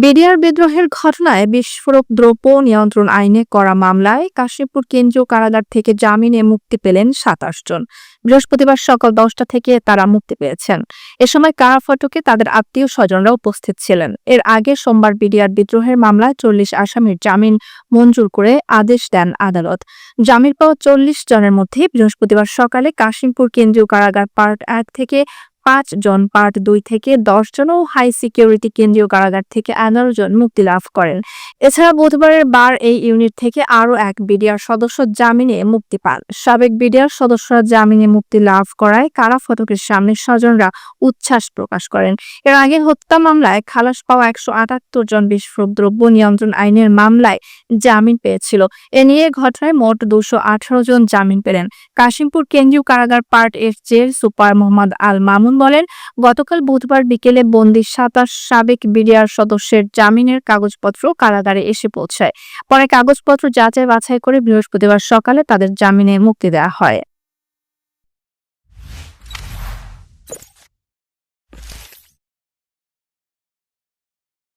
BDR বিদ্রোহের ঘটনায় বিস্ফোরক দ্রব্য নিয়ন্ত্রণ আইনে করা মামলায় কাশীপুর কেন্দ্রীয় কারাগার থেকে জামিনে মুক্তি পেলেন ২৭ জন। বৃহস্পতিবার সকাল ১০টা থেকে তারা মুক্তি পেয়েছেন। এ সময় কারা ফটকে তাদের আত্মীয় স্বজনরা উপস্থিত ছিলেন। এর আগে সোমবার বিডিআর বিদ্রোহের মামলায় ৪০ আসামির জামিন মঞ্জুর করে আদেশ দেন আদালত। জামিন পাওয়া ৪০ জনের মধ্যে বৃহস্পতিবার সকালে কাশিমপুর কেন্দ্রীয় কারাগার পার্ট ১ থেকে ৫ জন, পার্ট ২ থেকে ১০ জন ও হাই সিকিউরিটি কেন্দ্রীয় কারাগার থেকে ১১ জন মুক্তি লাভ করেন। এছাড়া বুধবারের বার এই ইউনিট থেকে আরও এক বিডিআর সদস্য জামিনে মুক্তি পান। সাবেক বিডিআর সদস্যরা জামিনে মুক্তি লাভ করায় কারা ফটকের সামনে স্বজনরা উচ্ছ্বাস প্রকাশ করেন। এর আগে হত্যা মামলায় খালাস পাওয়া ১৭৮ জন বিস্ফোরক দ্রব্য নিয়ন্ত্রণ আইনের মামলায় জামিন পেয়েছিল। এ নিয়ে ঘটনায় মোট ২১৮ জন জামিন পেলেন। কাশিমপুর কেন্দ্রীয় কারাগার পার্ট এর জেল সুপার মোহাম্মদ আল মামুন বলেন, গতকাল বুধবার বিকেলে বন্দি ২৭ সাবেক বিডিআর সদস্যের জামিনের কাগজপত্র কারাগারে এসে পৌঁছায়। পরে কাগজপত্র যাচাই বাছাই করে বৃহস্পতিবার সকালে তাদের জামিনে মুক্তি দেওয়া হয়।